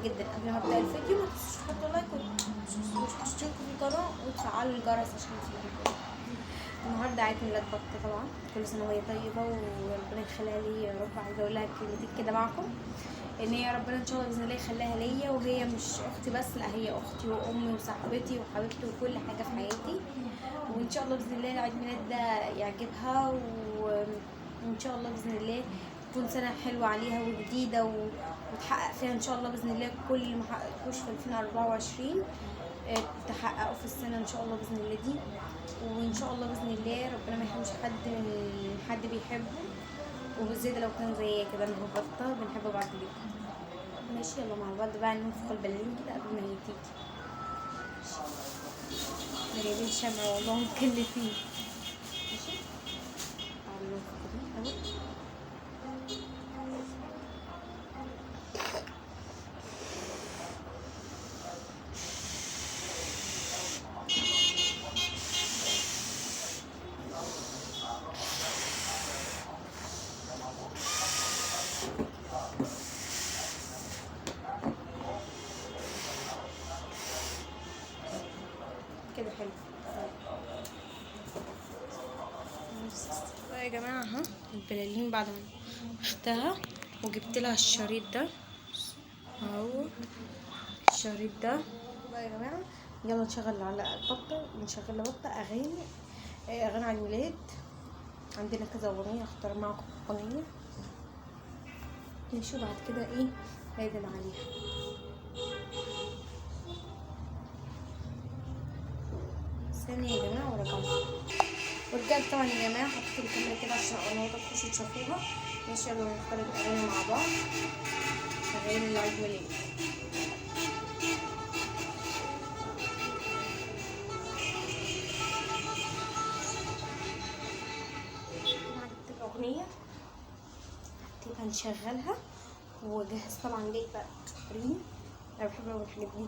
جدا. قبل ما ابدا الفيديو ما تنسوش تحطوا لايك وتشتركوا في القناه وتفعلوا الجرس عشان يوصلكم. النهارده عيد ميلاد بطه طبعا، كل سنه وهي طيبه وربنا يخليها لي يا رب. عايزه اقول لها كلمتين كده معاكم، ان هي ربنا ان شاء الله باذن الله يخليها ليا، وهي مش اختي بس، لا هي اختي وامي وصاحبتي وحبيبتي وكل حاجه في حياتي. وان شاء الله باذن الله العيد ميلاد ده يعجبها، وان شاء الله باذن الله تكون سنه حلوه عليها وجديده وتحقق فيها ان شاء الله باذن الله كل اللي ما حققتوش في 2024 تحققوا في السنه ان شاء الله باذن الله دي. وان شاء الله باذن الله ربنا ما يحرمش حد من حد بيحبه، وبالذات لو كان زي كده انا وبطه بنحب بعض جدا. ماشي، يلا مع بعض بقى ننفخ البلالين كده قبل ما هي تيجي. احنا جايبين شمع والله مكلفين. ماشي، تعالوا ننفخ دي اهو. كده حلو يا جماعه. اهو البلالين بعد ما اختها وجبت لها الشريط ده اهو. الشريط ده بقى يا جماعه. يلا نشغل على البطه، نشغل لبطه اغاني اغاني عيد الميلاد. عندنا كذا اغنيه، اختار معكم اغنيه ماشي، بعد كده ايه نادم عليها. ثانيه يا جماعه ورجعت طبعا يا جماعه. حطيت الكاميرا كده عشان القنوات تخشوا تشوفوها. ماشي، يلا نختار الاغاني مع بعض، اغاني العيد ميلاد. جبت الاغنيه هتبقى نشغلها، وجهز طبعا جايبه ريم، انا بحب اقول الحاجات دي،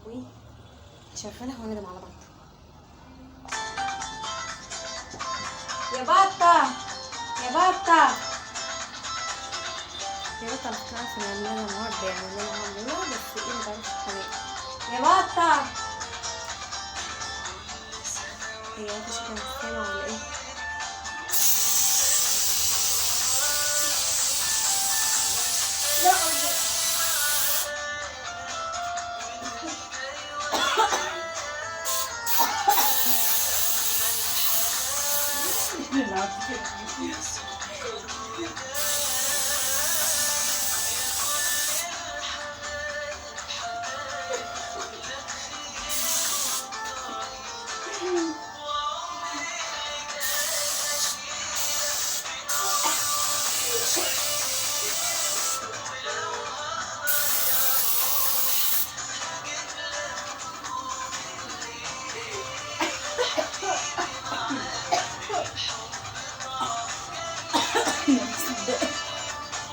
ونشغلها وندم على بعض. يا بطه يا بطه يا بطه، انا كنت عارفه ان عندنا النهارده يعني ان انا هعملها، بس ايه ما بعرفش الحاجات. يا بطه هي انت شايفه مستمعه ولا ايه؟ لا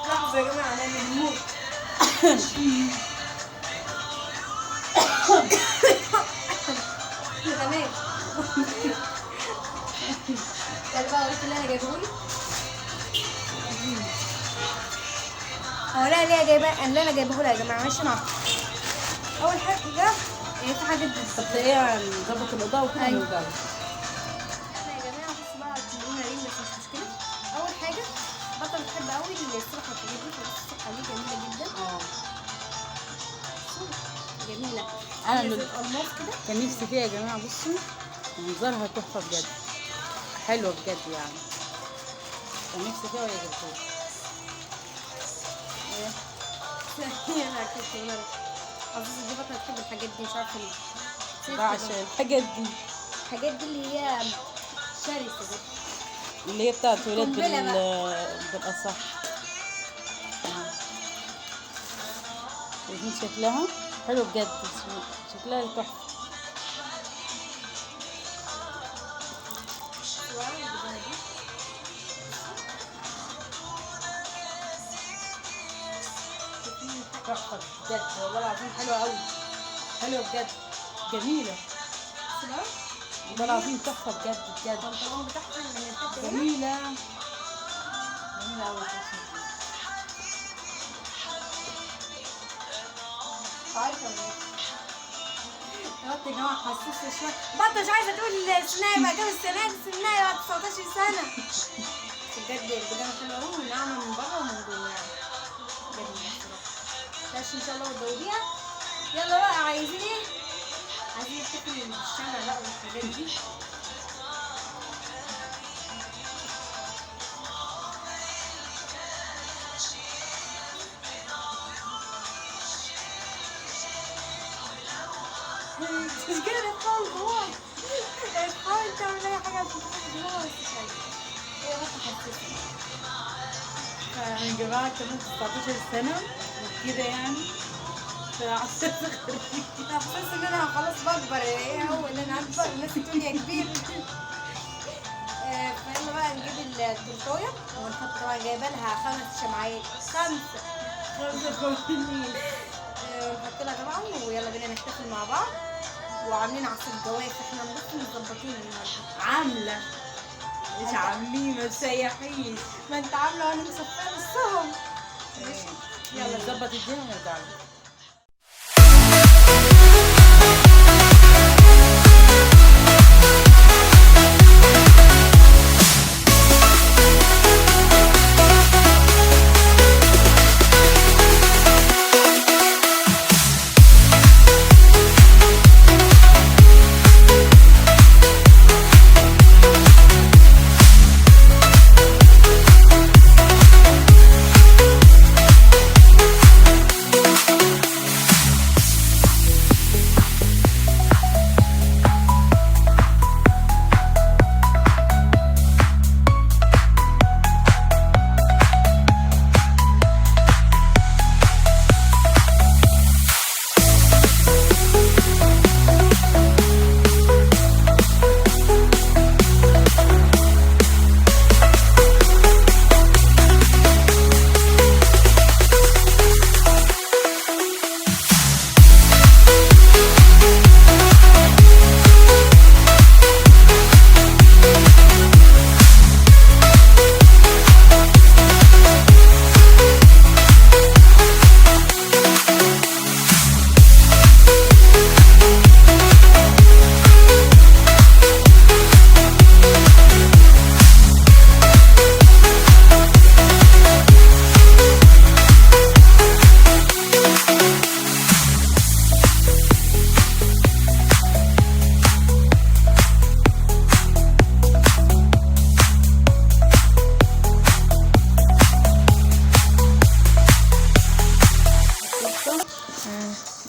لحظة يا جماعة أنا بنموت. تمام. ده بقى قلت لها جايبهولي. لا ليه جايبه؟ اللي انا جايبهولها يا جماعة ماشي معاكم. أول حاجة في حاجة طب ايه نظبط الإضاءة وكده ونرجع. يا جماعة بصوا بقى تقولون ريم بس مش مشكلة. أول حاجة بطل بتحب قوي السلحفاة الحاجات دي، فالسلحفاة دي جميلة جدا. جميلة. أنا الألماس كده كان نفسي فيها يا جماعة. بصوا منظرها تحفة بجد، حلوة بجد يعني. كان نفسي فيها وهي جبتها. أنا كنت أظن دي بطل بتحب الحاجات دي، مش عارفة ليه. بعشق الحاجات دي. الحاجات دي اللي هي شرسة دي، اللي هي بتاعت ولاد قنبلة بالأصح. شايفين شكلها حلو بجد، شكلها تحفة. تحفة بجد والله العظيم، حلوة أوي، حلوة بجد، جميلة والله العظيم، تحفة بجد بجد. البنطلون بتاعها من الحد هنا جميلة جميلة أوي. عارفه ولا ايه؟ قلت يا جماعه حسسوا شويه، بطل مش عايزه تقول سنايا بقى، جاب السنه دي سنايا بعد 19 سنه. بجد البدايه حلوه قوي وناعمه من بره ومن جوه يعني. بجد بس ان شاء الله وتدوبيها. يلا بقى عايزين ايه؟ عايزين نحتفل في الشارع بقى والحاجات دي. مش كده تحاول خلاص، تحاول تعمل اي حاجه عشان تحس جوه بس مش عايزة. هي بس حسسني. يا جماعة كمان 19 سنة وكده يعني فعشان طب حاسه ان انا خلاص بكبر، ايه هو ان انا اكبر الناس تقول يا كبير. فيلا بقى نجيب التورتايه ونحط، طبعا جايبه لها 5 شمعات، 5 ونحط لها طبعا، ويلا بينا نحتفل مع بعض. وعاملين عصير جواز، احنا مظبطين النهارده. عاملة مش عاملين ما تسيحيش. ما انت عامله وانا مصفيه نصهم. ماشي يلا نظبط الدنيا ونرجع لك.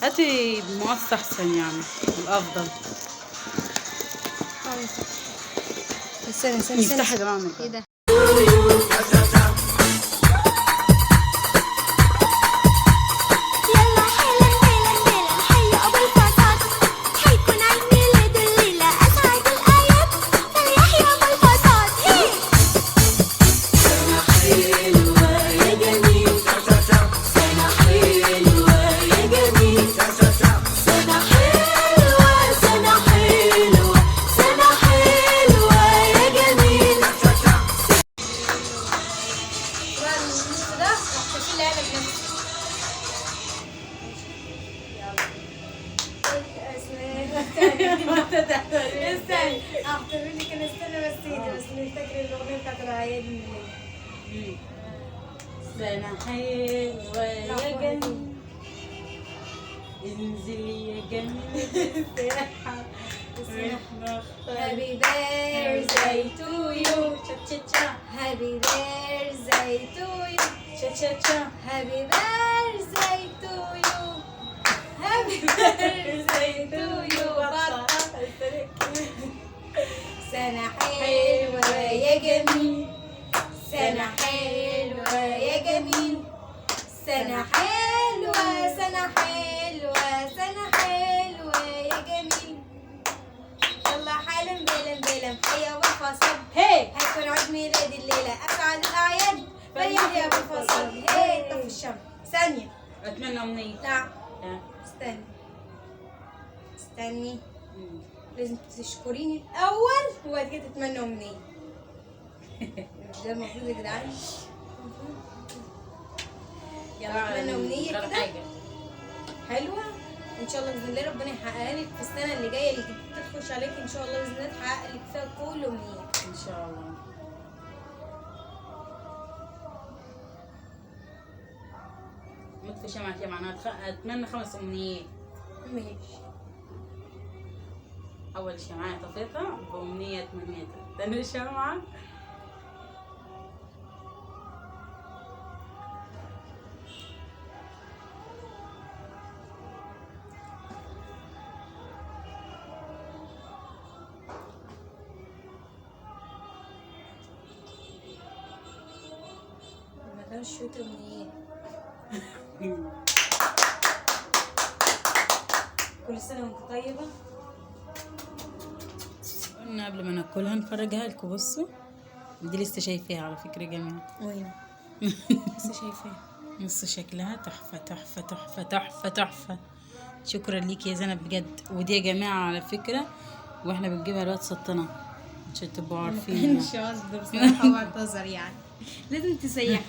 هاتي مقص احسن يعني الافضل. استنى نفتح يا جماعه من ايه ده؟ استنى احضر لك انا، استنى بس ايدي بس نفتكر الاغنيه بتاعت العياد من سنة حلوة يا جميل، انزلي يا جميل الساحة. Happy birthday to you, cha cha cha. Happy birthday to you, cha cha cha. Happy birthday to you. Happy birthday to you. سنة حلوة يا جميل، سنة حلوة يا جميل، سنة حلوة، سنة حلوة، سنة حلوة يا جميل. يلا حالا بلا بلا حيا وفصل، هيكون عيد ميلادي الليلة، أسعد الأعياد فيحيى بالفصل. طفي الشمع ثانية. اتمنى امنية. لا استني لازم تشكريني الأول وبعد كده تتمنى أمنية. ده المفروض يا جدعان. يلا اتمنى أمنية كده حلوة. ان شاء الله باذن الله ربنا يحققها لك في السنه اللي جايه اللي تخش عليك ان شاء الله باذن الله تحقق لك فيها كل امنيات ان شاء الله. نطفي شمعة يا معناها اتمنى 5 امنيات. ماشي. اول شمعة طفيتها بامنية تمنيتها، ثاني شمعة ما كانش شوت امنيات. كل سنه وانت طيبه. قلنا قبل ما ناكلها نفرجها لكم. بصوا دي لسه شايفاها على فكرة يا جماعة. وين؟ لسه شايفاها. بصوا شكلها تحفة تحفة تحفة تحفة تحفة. شكرا ليك يا زينب بجد. ودي يا جماعة على فكرة واحنا بنجيبها الوقت سطنا عشان تبقوا عارفين. مش قصدي بصراحه واعتذر يعني لازم تسيحي.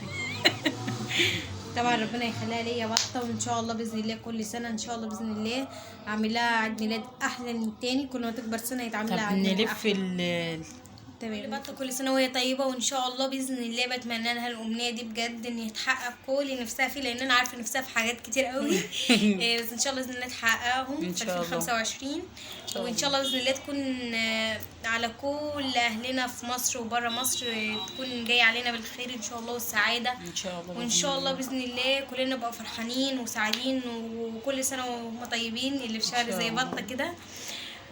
طبعا ربنا يخليها ليا بطه، وان شاء الله باذن الله كل سنه ان شاء الله باذن الله اعمل لها عيد ميلاد احلى من التاني. كل ما تكبر سنه يتعمل لها طب عيد ميلاد نلف تمام. بطه كل سنه وهي طيبه، وان شاء الله باذن الله بتمنى لها الامنيه دي بجد ان يتحقق كل اللي نفسها فيه، لان انا عارفه نفسها في حاجات كتير قوي. بس ان شاء الله باذن الله تحققهم إن في شاء الله. 2025. وان شاء الله باذن الله تكون على كل اهلنا في مصر وبره مصر، تكون جايه علينا بالخير ان شاء الله والسعاده ان شاء الله. وان شاء الله باذن الله كلنا نبقى فرحانين وسعيدين، وكل سنه وهم طيبين اللي في شهر زي بطه كده.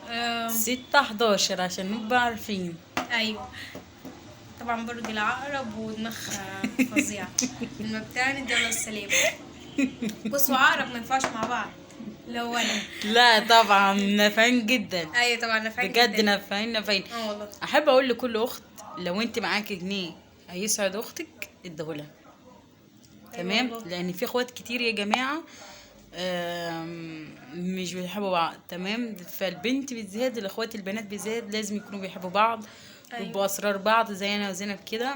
6/11 عشان نبقى عارفين. ايوه طبعا برج العقرب ودماغها فظيعه. المبتعد دي الله السلامه. بص وعقرب ما ينفعش مع بعض لو انا. لا طبعا نافعين جدا. ايوه طبعا نافعين بجد نافعين نافعين. والله. احب اقول لكل اخت لو انت معاكي جنيه هيسعد اختك اديهولها. تمام. والله. لان في اخوات كتير يا جماعه مش بيحبوا بعض. تمام. فالبنت بالذات الاخوات البنات بالذات لازم يكونوا بيحبوا بعض. أيوة. ويبقوا اسرار بعض زي انا وزينب كده.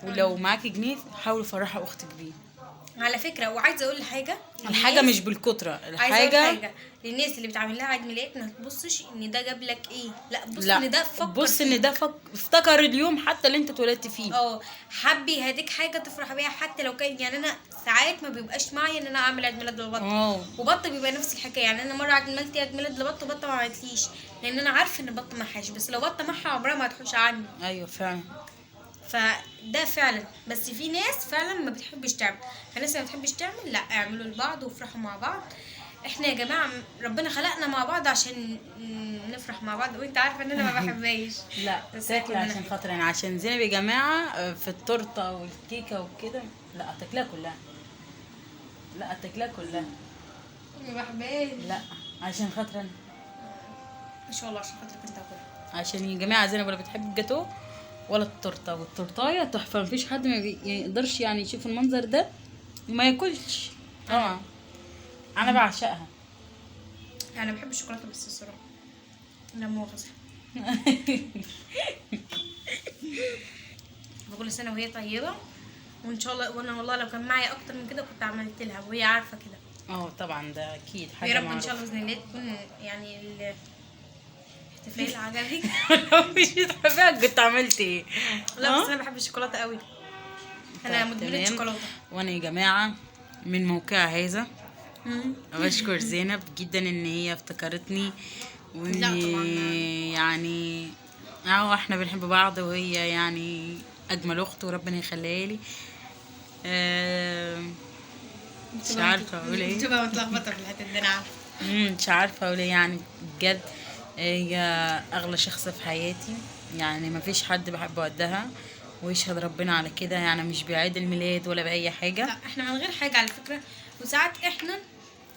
ولو معاكي جنيه حاولي فرحي اختك بيه. على فكره وعايزه اقول حاجه، الحاجه مش بالكتره. عايزه اقول الحاجه حاجه للناس اللي بتعمل لها عيد ميلاد، ما تبصش ان ده جاب لك ايه، لا بص لا ان ده فكر بص ان ده افتكر اليوم حتى اللي انت اتولدت فيه. حب يهديك حاجه تفرح بيها، حتى لو كان يعني انا ساعات ما بيبقاش معايا ان انا اعمل عيد ميلاد لبطه. وبطه بيبقى نفس الحكايه. يعني انا مره عملت عيد ميلاد لبطه، بطه ما عملتليش لان انا عارفه ان بطه محاش، بس لو بطه محا عمرها ما هتحوش عني. ايوه فعلا. فده فعلا. بس في ناس فعلا ما بتحبش تعمل، فالناس اللي ما بتحبش تعمل لا اعملوا لبعض وافرحوا مع بعض. احنا يا جماعه ربنا خلقنا مع بعض عشان نفرح مع بعض، وانت عارفه ان انا ما بحبهاش. لا تاكل عشان خاطر انا عشان زينب يا جماعه في التورته والكيكه وكده. لا تاكلها كلها. لا تاكلها كلها. ما بحبهاش. لا عشان خاطر انا. ان شاء الله عشان خاطرك انت اكلها. عشان يا جماعه زينب ولا بتحب الجاتو ولا التورته، والتورتايه تحفه. مفيش حد ما يقدرش يعني يشوف المنظر ده وما ياكلش. طبعا انا بعشقها. انا بحب الشوكولاته بس الصراحه لا مؤاخذه. كل سنه وهي طيبه وان شاء الله. وانا والله لو كان معايا اكتر من كده كنت عملت لها وهي عارفه كده. طبعا ده اكيد حاجه يا رب معروفه. ان شاء الله باذن الله تكون يعني الاحتفال عجبك. لو مش بتحبها كنت عملت ايه؟ لا بس انا بحب الشوكولاته قوي. انا طب مدمنه تمام. شوكولاته. وانا يا جماعه من موقع هذا بشكر زينب جدا ان هي افتكرتني وان لا طبعا. يعني احنا بنحب بعض وهي يعني اجمل اخت وربنا يخليها لي. مش عارفه اقول ايه. بتبقى متلخبطه في الحته دي انا عارفه. مش عارفه اقول ايه يعني بجد. هي اغلى شخص في حياتي. يعني ما فيش حد بحبه قدها ويشهد ربنا على كده. يعني مش بعيد الميلاد ولا باي حاجه. لا احنا من غير حاجه على فكره. وساعات احنا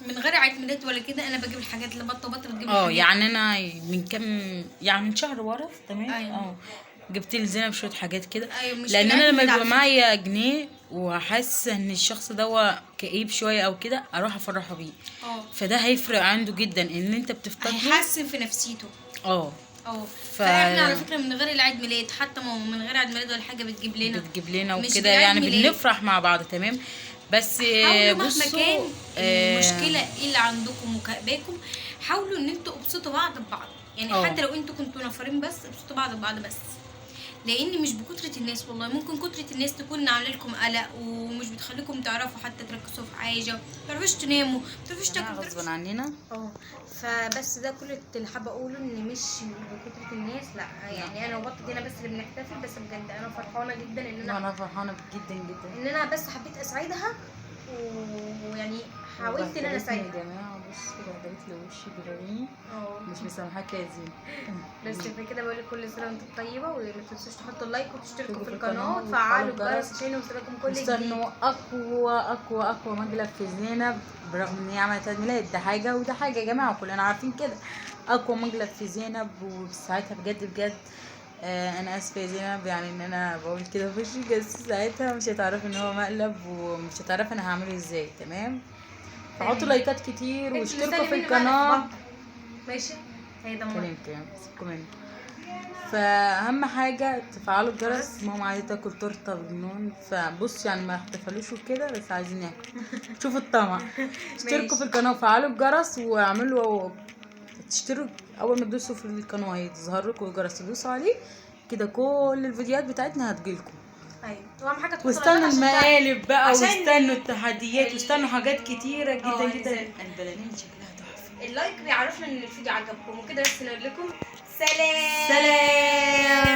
من غير عيد ميلاد ولا كده انا بجيب الحاجات لبطه وبطه بتجيب الحاجات. يعني انا من كام يعني من شهر ورا. تمام. أيوة. جبت لزينب شويه حاجات كده. أيوة مش لان في العيد انا لما ميلاد يبقى على معايا جنيه وحاسه ان الشخص ده كئيب شويه او كده اروح افرحه بيه. فده هيفرق عنده جدا ان انت بتفتكره. هيحسن في نفسيته. فاحنا على فكره من غير العيد ميلاد حتى من غير عيد ميلاد ولا حاجه بتجيب لنا وكده يعني بنفرح مع بعض. تمام. بس حاولوا مهما بصوا كان المشكله ايه اللي عندكم وكأباكم، حاولوا ان انتوا ابسطوا بعض ببعض، يعني حتى لو انتوا كنتوا نفرين بس ابسطوا بعض ببعض بس، لان مش بكترة الناس والله، ممكن كترة الناس تكون عامله لكم قلق ومش بتخليكم تعرفوا حتى تركزوا في حاجه، ما تعرفوش تناموا، ما تعرفوش تاكلوا غصبا عننا. فبس ده كل اللي حابه اقوله، ان مش بكترة الناس لا، يعني انا وبطة دينا بس اللي بنحتفل، بس بجد انا فرحانه جدا ان انا فرحانه جدا جدا ان انا بس حبيت اساعدها، ويعني حاولت ان انا اساعدها. يا جماعه بصوا بهدلت لي وشي بلغيني، مش مسامحاك يا زين. بس في كده بقول لك كل سنه وانتم طيبه، وما تنسوش تحطوا اللايك وتشتركوا في القناه وتفعلوا الجرس عشان يوصلكم كل جديد. استنوا اقوى مقلب في زينب، برغم ان هي عملت عيد ميلاد، ده حاجه وده حاجه يا جماعه، كلنا عارفين كده. اقوى مقلب في زينب، وساعتها بجد انا اسفه يا زينب، يعني ان انا بقول كده في وشك، بس ساعتها مش هتعرفي ان هو مقلب، ومش هتعرفي انا هعمله ازاي. تمام، فحطوا لايكات كتير واشتركوا في القناه. ماشي، هي ده كلام سيبكم منه. فاهم حاجه تفعلوا الجرس. ماما عايزه تاكل تورته بجنون، فبص يعني ما احتفلوش وكده، بس عايزين ناكل. شوفوا الطمع. اشتركوا في القناه وفعلوا الجرس واعملوا تشتركوا. اول ما تدوسوا في القناه هيظهر لكم الجرس، تدوسوا عليه كده كل الفيديوهات بتاعتنا هتجيلكم. ايوه، واهم حاجه واستنوا المقالب بقى، واستنوا التحديات، واستنوا حاجات كتيره جدا جدا. البلالين شكلها تحفه. اللايك بيعرفنا ان الفيديو عجبكم وكده، بس نقول لكم سلام.